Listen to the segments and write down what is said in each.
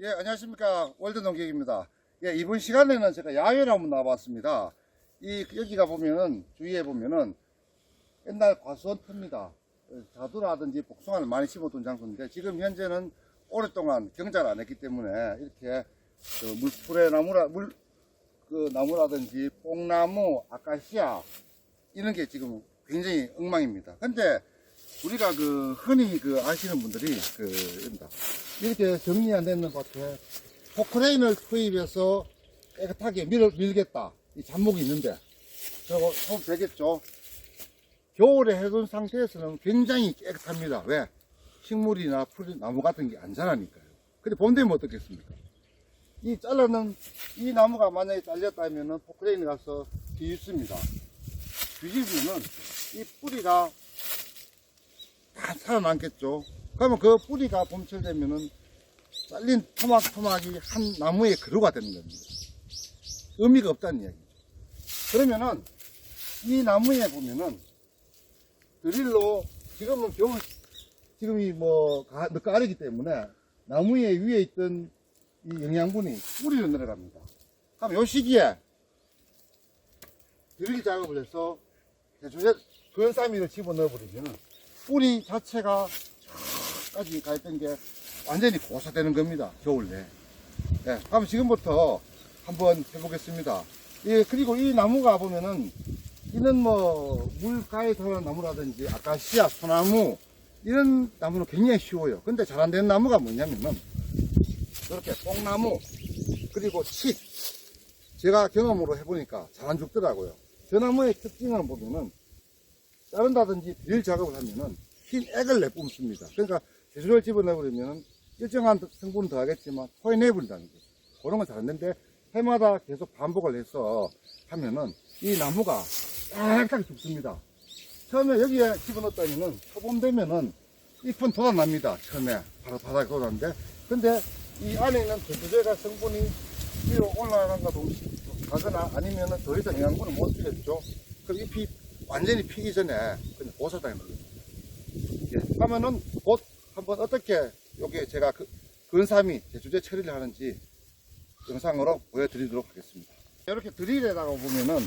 예, 안녕하십니까. 월드농객입니다. 예, 이번 시간에는 제가 야외를 한번 나와봤습니다. 여기가 보면은, 주위에 보면은 옛날 과수원 터입니다. 자두라든지 복숭아를 많이 심어둔 장소인데, 지금 현재는 오랫동안 경작을 안 했기 때문에, 이렇게 물풀에 나무라든지 뽕나무, 아카시아, 이런 게 지금 굉장히 엉망입니다. 근데 우리가 흔히 아시는 분들이 이렇게 정리 안 되는 밭에 포크레인을 투입해서 깨끗하게 밀겠다. 이 잡목이 있는데, 저거 보면 되겠죠? 겨울에 해둔 상태에서는 굉장히 깨끗합니다. 왜? 식물이나 풀, 나무 같은 게 안 자라니까요. 근데 봄 되면 어떻겠습니까? 이 잘라는 이 나무가 만약에 잘렸다면은 포크레인에 가서 뒤집습니다. 뒤집으면은 이 뿌리가 다 살아남겠죠. 그러면 그 뿌리가 봄철 되면은 잘린 토막이 한 나무의 그루가 되는 겁니다. 의미가 없다는 이야기죠. 그러면은 이 나무에 보면은 드릴로 지금은 겨울, 지금이 늦가을이기 때문에 나무의 위에 있던 이 영양분이 뿌리로 내려갑니다. 그럼 요 시기에 드릴 작업을 해서 근사미를 집어넣어 버리면은 뿌리 자체가 저까지 가 있던 게 완전히 고사되는 겁니다. 겨울 내에. 네, 그럼 지금부터 한번 해보겠습니다. 예, 그리고 이 나무가 보면은 이는 물가에 자라는 나무라든지 아카시아, 소나무 이런 나무는 굉장히 쉬워요. 근데 잘 안 되는 나무가 뭐냐면은 이렇게 뽕나무 그리고 칡, 제가 경험으로 해보니까 잘 안 죽더라고요. 저 나무의 특징을 보면은 자른다든지 드릴 작업을 하면은 흰 액을 내뿜습니다. 그러니까 제수를 집어넣어버리면은 일정한 성분은 더하겠지만 토해내버린다는 거죠. 그런 건 잘 안 되는데 해마다 계속 반복을 해서 하면은 이 나무가 깨끗하게 죽습니다. 처음에 여기에 집어넣었다면은 초봄 되면은 잎은 돋아납니다. 처음에 바로 바닥에 돋았는데, 근데 이 안에 있는 제초제가 성분이 위로 올라간과 동시에 가거나 아니면은 더 이상 영양분을 못 주겠죠. 그 잎이 완전히 피기 전에 그냥 고사당하는 거예요. 예, 하면은 곧 한번 어떻게 여기 제가 근사미 제초제 처리를 하는지 영상으로 보여드리도록 하겠습니다. 이렇게 드릴에다가 보면은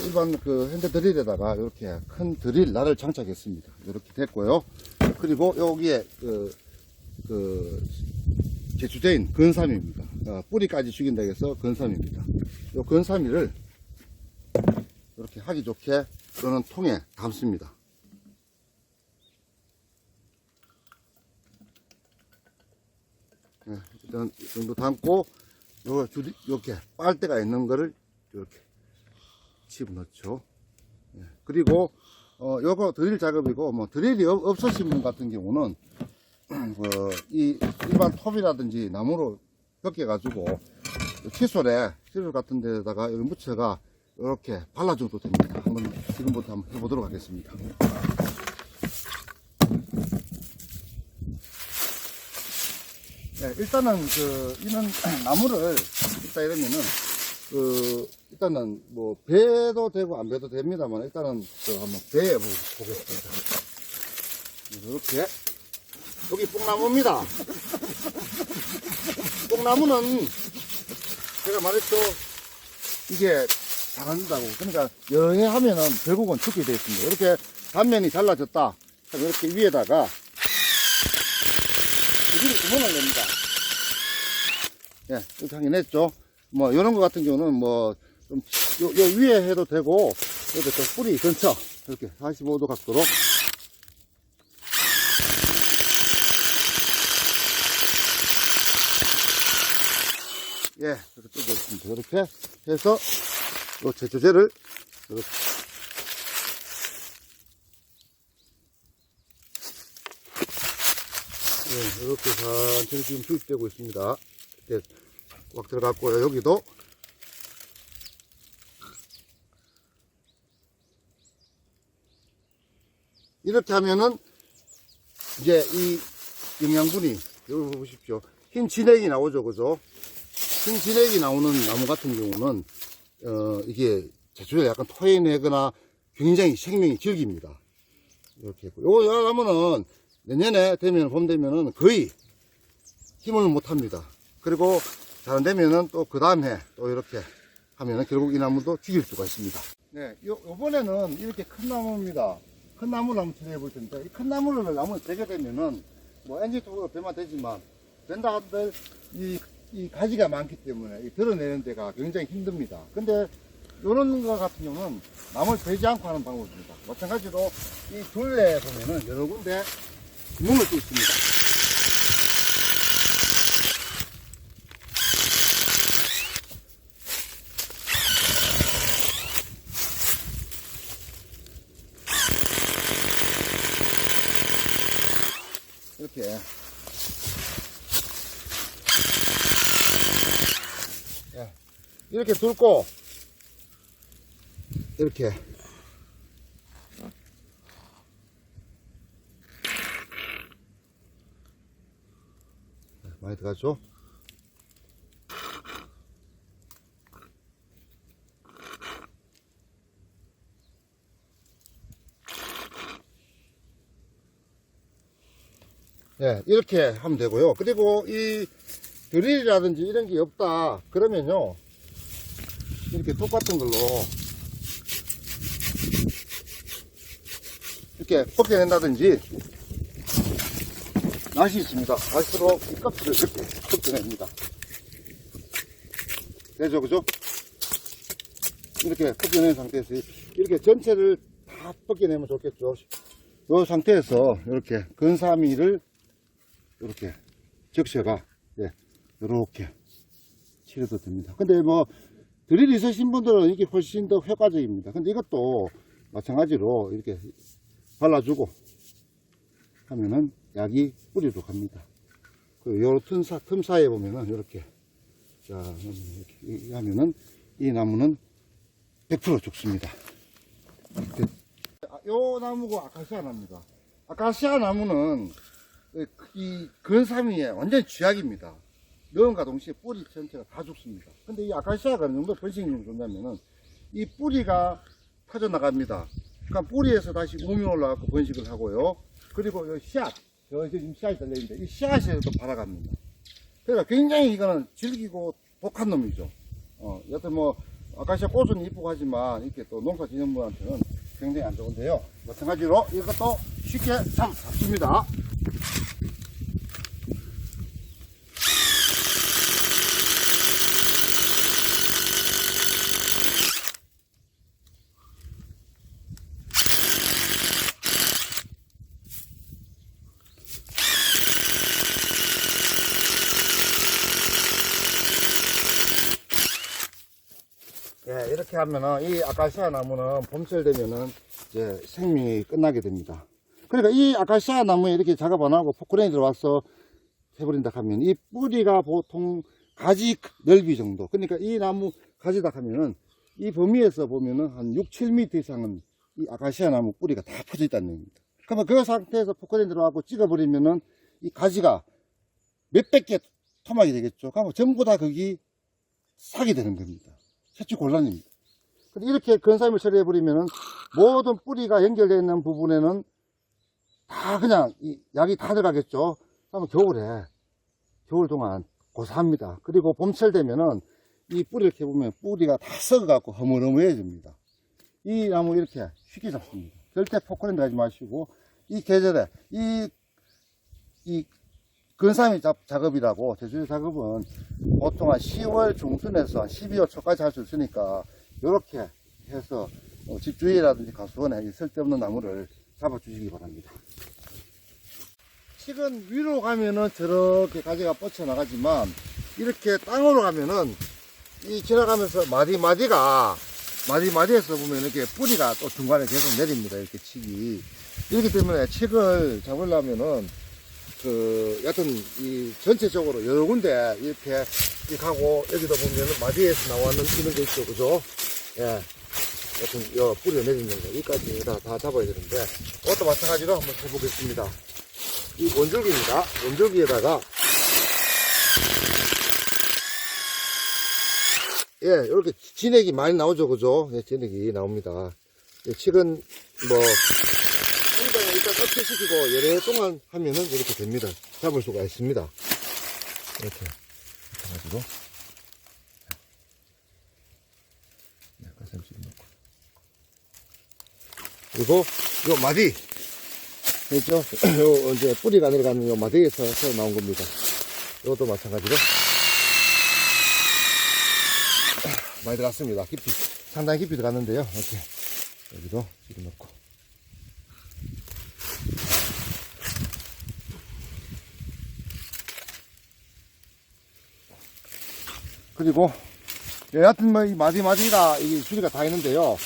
일반 핸드 드릴에다가 이렇게 큰 드릴 날을 장착했습니다. 이렇게 됐고요. 그리고 여기에 제초제인 근사미입니다. 뿌리까지 죽인다고 해서 근사미입니다. 이 근사미를 이렇게 하기 좋게 저는 통에 담습니다. 네, 일단 이 정도 담고 이렇게 빨대가 있는 거를 이렇게 집어넣죠. 네, 그리고 요거 드릴 작업이고 드릴이 없으신 분 같은 경우는 이 일반 톱이라든지 나무로 엮여 가지고 칫솔 같은 데다가 이렇게 묻혀가 이렇게 발라줘도 됩니다. 지금부터 한번 해보도록 하겠습니다. 네, 일단은 이는 나무를 이러면은 일단은 베도 되고 안 베도 됩니다만 일단은 한번 베어 보겠습니다. 이렇게 여기 뽕나무입니다. 뽕나무는 제가 말했죠, 이게 잘 안 된다고. 그러니까 여해하면은 결국은 죽게 되어 있습니다. 이렇게 단면이 잘라졌다. 그럼 이렇게 위에다가 여기 구멍을 냅니다. 예, 이렇게 하긴 했죠. 이런 거 같은 경우는 좀 요 위에 해도 되고, 이렇게 또 뿌리 근처 이렇게 45도 각도로 예, 이렇게 뜯어주습니다. 이렇게 해서 요 제초제를 이렇게 예, 이렇게 천천히 지금 투입되고 있습니다. 이렇게 꽉 들어갔고요. 여기도 이렇게 하면은 이제 이 영양분이, 여기 보십시오. 흰 진액이 나오죠, 그죠? 흰 진액이 나오는 나무 같은 경우는 이게 제초제가 약간 토해내거나 굉장히 생명이 질깁니다. 이렇게 했고, 요 나무는 내년에 되면, 봄 되면은 거의 힘을 못 합니다. 그리고 잘 안 되면은 또 그 다음 해 또 이렇게 하면은 결국 이 나무도 죽일 수가 있습니다. 네, 요번에는 이렇게 큰 나무입니다. 큰 나무를 한번 처리해 볼 텐데, 이 큰 나무를 베게 되면은, 뭐 엔진통으로 베면 되지만, 된다 한들, 이 가지가 많기 때문에, 이 드러내는 데가 굉장히 힘듭니다. 근데, 요런 거 같은 경우는 나무를 베지 않고 하는 방법입니다. 마찬가지로, 이 둘레에 보면은 여러 군데 구멍을 또 있습니다. 이렇게 이렇게 뚫고 이렇게 많이 들어가죠. 네, 이렇게 하면 되고요. 그리고 이 드릴이라든지 이런 게 없다 그러면요, 이렇게 똑같은 걸로 이렇게 벗겨낸다든지, 낫이 있습니다. 낫으로 이 껍질을 이렇게 벗겨냅니다. 되죠, 그죠? 이렇게 벗겨낸 상태에서 이렇게 전체를 다 벗겨내면 좋겠죠. 이 상태에서 이렇게 근사미를 이렇게 적셔가, 이렇게 치료도 됩니다. 근데 뭐 드릴이 있으신 분들은 이게 훨씬 더 효과적입니다. 근데 이것도 마찬가지로 이렇게 발라주고 하면은 약이 뿌리로 갑니다. 그 요 틈 사이에 보면은 이렇게, 자, 이렇게 하면은 이 나무는 100% 죽습니다. 요 나무가 아카시아 나무입니다. 아카시아 나무는 이 근사미에 완전 쥐약입니다. 넣은과 동시에 뿌리 전체가 다 죽습니다. 근데 이 아카시아가 어느 정도 번식력이 좋냐면은 이 뿌리가 퍼져나갑니다. 그러니까 뿌리에서 다시 우미 올라가고 번식을 하고요. 그리고 이 씨앗, 지금 씨앗이 달려있는데 이 씨앗에서도 발아갑니다. 그러니까 굉장히 이거는 질기고 독한 놈이죠. 여튼 뭐 아카시아 꽃은 이쁘고 하지만 이렇게 또 농사 짓는 분한테는 굉장히 안 좋은데요. 마찬가지로 이것도 쉽게 잡습니다. 이렇게 하면은 이 아카시아 나무는 봄철 되면은 이제 생명이 끝나게 됩니다. 그러니까 이 아카시아 나무에 이렇게 작업 안 하고 포크레인이 들어와서 해버린다 하면 이 뿌리가 보통 가지 넓이 정도, 그러니까 이 나무 가지다 하면은 이 범위에서 보면은 한 6, 7m 이상은 이 아카시아 나무 뿌리가 다 퍼져 있다는 얘기입니다. 그러면 그 상태에서 포크레인 들어가고 찍어버리면은 이 가지가 몇백 개 토막이 되겠죠. 그러면 전부 다 거기 삭이 되는 겁니다. 채취 곤란입니다. 근데 이렇게 근사임을 처리해버리면은 모든 뿌리가 연결되어 있는 부분에는 다 그냥 이 약이 다 들어가겠죠. 그러면 겨울 동안 고사합니다. 그리고 봄철 되면은 이 뿌리를 이렇게 보면 뿌리가 다 썩어갖고 허물허물해집니다. 이 나무 이렇게 쉽게 잡습니다. 절대 포크레인 들어가지 마시고, 이 계절에 이 근사임 작업이라고, 제조제 작업은 보통 한 10월 중순에서 12월 초까지 할 수 있으니까 이렇게 해서 집 주위라든지 가수원에 쓸데없는 나무를 잡아주시기 바랍니다. 칡은 위로 가면은 저렇게 가지가 뻗쳐나가지만 이렇게 땅으로 가면은 이 지나가면서 마디에서 보면 이렇게 뿌리가 또 중간에 계속 내립니다. 이렇게 칡이. 이렇기 때문에 칡을 잡으려면은 여튼 이 전체적으로 여러 군데 이렇게 가고, 여기도 보면은 마디에서 나왔는 이런 게 있죠, 그죠? 여튼 요 뿌리가 내리는 거 여기까지 다 잡아야 되는데, 이것도 마찬가지로 한번 해보겠습니다. 이 원줄기입니다. 원줄기에다가 이렇게 진액이 많이 나오죠, 그죠? 진액이 나옵니다. 칡은 일단 껍질시키고 열애 동안 하면은 이렇게 됩니다. 잡을 수가 있습니다. 이렇게 가지고 가슴집 넣고 그리고 요 마디 있죠? 요 이제 뿌리가 내려가는 요 마디에서 나온 겁니다. 이것도 마찬가지로 많이 들어갔습니다. 깊이 상당히 깊이 들어갔는데요. 이렇게 여기도 지금 넣고 그리고 여하튼 뭐 이 마디마디가 이 줄기가 다 있는데요.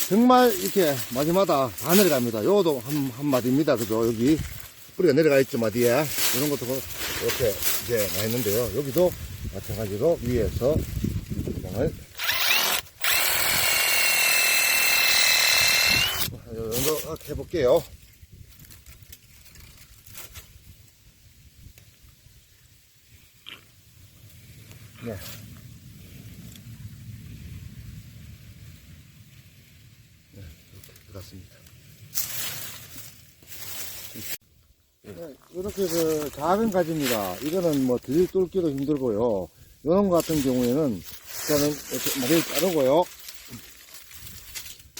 정말 이렇게 마디마다 다 내려갑니다. 요것도 한 마디입니다. 그죠? 여기 뿌리가 내려가 있죠, 마디에. 이런 것도 이렇게 이제 나 있는데요. 여기도 마찬가지로 위에서 그냥을 요 정도 해볼게요. 네. 같습니다. 네, 이렇게 그 작은 가지입니다. 이거는 뭐 들 뚫기도 힘들고요. 이런 거 같은 경우에는 저는 이렇게 머리를 자르고요.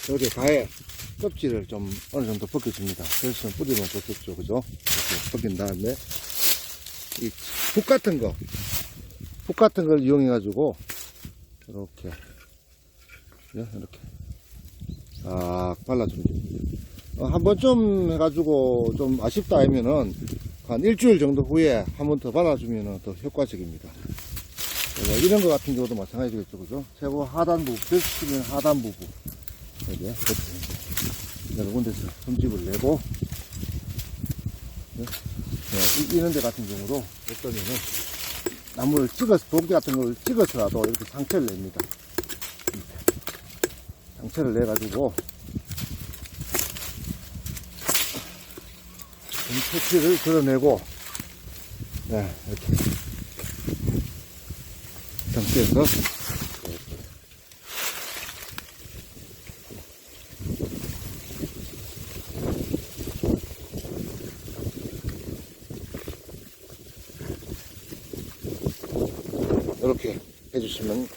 이렇게 가에 껍질을 좀 어느 정도 벗겨줍니다. 그래서 뿌리는 좋겠죠, 그죠? 이렇게 벗긴 다음에 이 붓 같은 걸 이용해 가지고 이렇게 이렇게 딱 발라주면 됩니다. 한 번쯤 해가지고 좀 아쉽다 하면은 한 일주일 정도 후에 한 번 더 발라주면 더 효과적입니다. 이런 거 같은 경우도 마찬가지겠죠, 그죠? 최고 하단부, 벽치면 하단부부. 이렇게 여러 군데서 흠집을 내고, 이런 데 같은 경우도 어떠면은 나무를 찍어서, 도끼 같은 걸 찍어서라도 이렇게 상처를 냅니다. 상처를 내가지고 표피를 드러내고 이렇게 상태에서 이렇게 해주시면